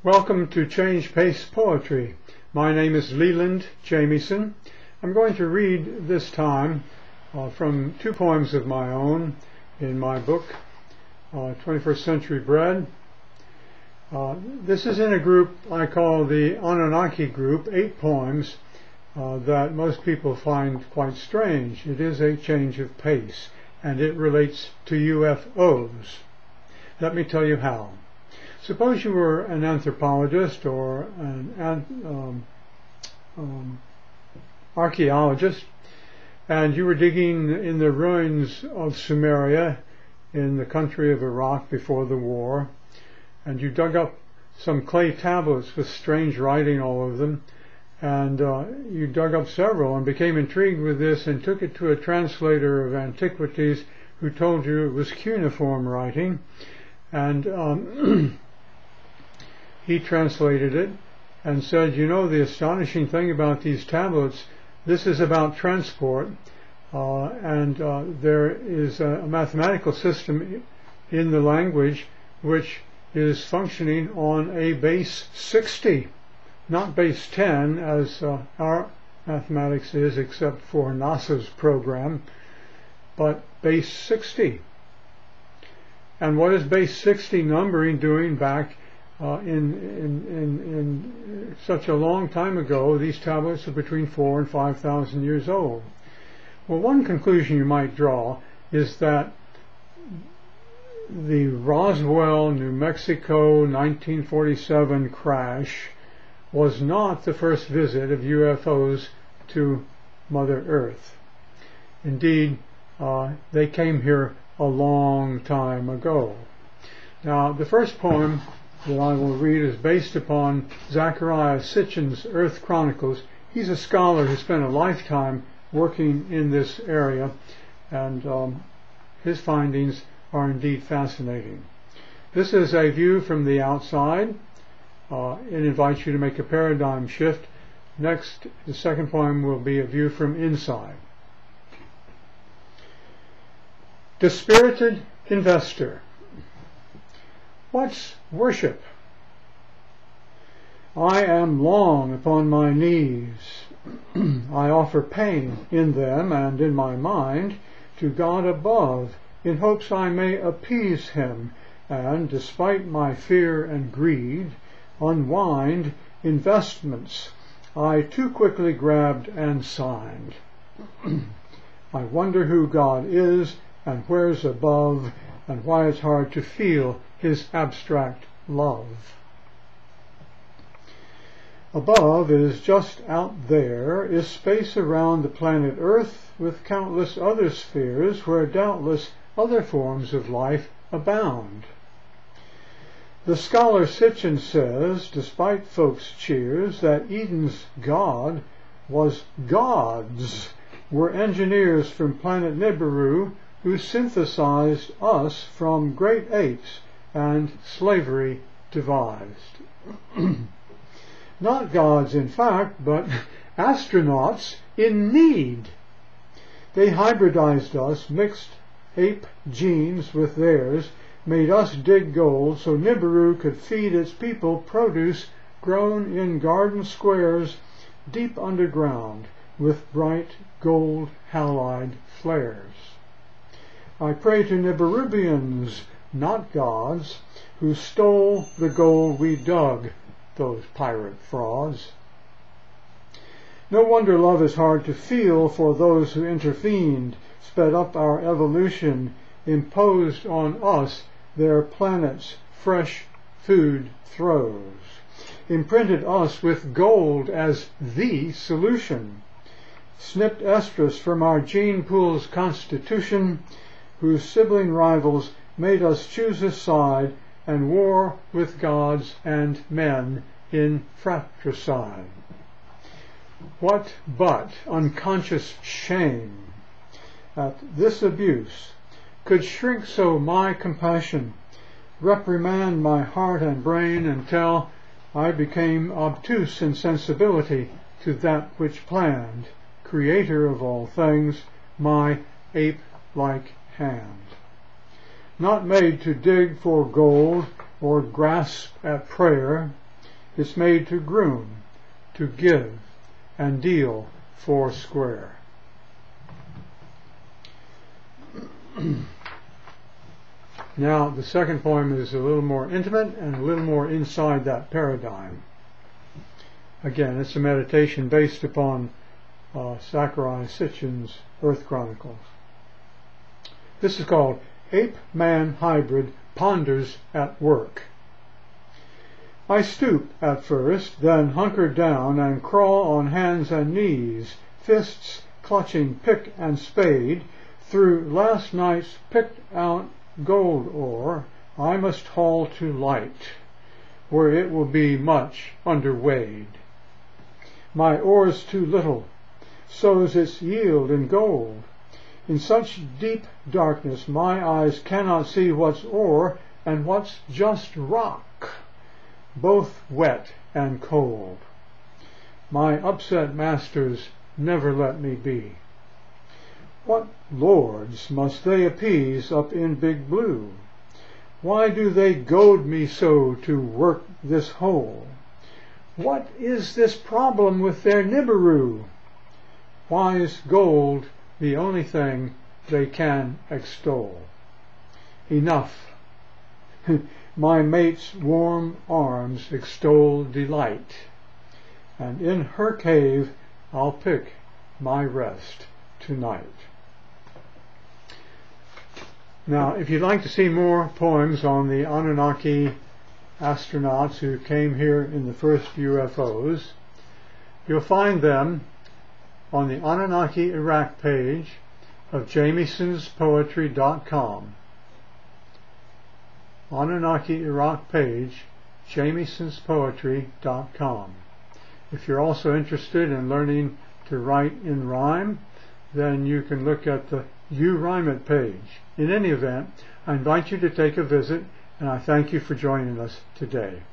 Welcome to Change Pace Poetry. My name is Leland, Jamieson. I'm going to read this time from two poems of my own in my book, 21st Century Bread. This is in a group I call the Anunnaki group, 8 poems that most people find quite strange. It is a change of pace, and it relates to UFOs. Let me tell you how. Suppose you were an anthropologist or an archaeologist, and you were digging in the ruins of Sumeria in the country of Iraq before the war, and you dug up some clay tablets with strange writing all over them, and you dug up several and became intrigued with this and took it to a translator of antiquities who told you it was cuneiform writing, and he translated it and said, you know, the astonishing thing about these tablets, this is about transport, and there is a mathematical system in the language which is functioning on a base 60, not base 10 as our mathematics is, except for NASA's program, but base 60. And what is base 60 numbering doing back in such a long time ago? These tablets are between 4,000 and 5,000 years old. Well, one conclusion you might draw is that the Roswell, New Mexico 1947 crash was not the first visit of UFOs to Mother Earth. Indeed, they came here a long time ago. Now, the first poem that I will read is based upon Zachariah Sitchin's Earth Chronicles. He's a scholar who spent a lifetime working in this area, and his findings are indeed fascinating. This is a view from the outside. It invites you to make a paradigm shift. Next, the second poem will be a view from inside. Dispirited Investor. What's worship? I am long upon my knees. I offer pain in them and in my mind to God above, in hopes I may appease him, and, despite my fear and greed, unwind investments I too quickly grabbed and signed. I wonder who God is and where's above, and why it's hard to feel his abstract love. Above is just out there is space around the planet Earth, with countless other spheres where doubtless other forms of life abound. The scholar Sitchin says, despite folks' cheers, that Eden's God was gods, were engineers from planet Nibiru who synthesized us from great apes and slavery devised. Not gods, in fact, but astronauts in need. They hybridized us, mixed ape genes with theirs, made us dig gold so Nibiru could feed its people produce grown in garden squares deep underground with bright gold halide flares. I pray to Nibirubians, not gods, who stole the gold we dug, those pirate frauds. No wonder love is hard to feel for those who intervened, sped up our evolution, imposed on us their planet's fresh food throes, imprinted us with gold as the solution, snipped estrus from our gene pool's constitution, whose sibling rivals made us choose a side and war with gods and men in fratricide. What but unconscious shame at this abuse could shrink so my compassion, reprimand my heart and brain until I became obtuse in sensibility to that which planned, creator of all things, my ape-like hand. Not made to dig for gold or grasp at prayer, It's made to groom, to give, and deal foursquare. Now, the second poem is a little more intimate and a little more inside that paradigm. Again, it's a meditation based upon Zachariah Sitchin's Earth Chronicles. This is called Ape-Man Hybrid Ponders at Work. I stoop at first, then hunker down and crawl on hands and knees, fists clutching pick and spade. Through last night's picked out gold ore I must haul to light, where it will be much underweighed. My ore's too little, so's its yield in gold. In such deep darkness my eyes cannot see what's ore and what's just rock, both wet and cold. My upset masters never let me be. What lords must they appease up in Big Blue? Why do they goad me so to work this hole? What is this problem with their Nibiru? Why is gold the only thing they can extol? Enough. My mate's warm arms extol delight, and in her cave I'll pick my rest tonight. Now, if you'd like to see more poems on the Anunnaki astronauts who came here in the first UFOs, you'll find them on the Anunnaki Iraq page of jamiesonspoetry.com. Anunnaki Iraq page, jamiesonspoetry.com. If you're also interested in learning to write in rhyme, then you can look at the You Rhyme It page. In any event, I invite you to take a visit, and I thank you for joining us today.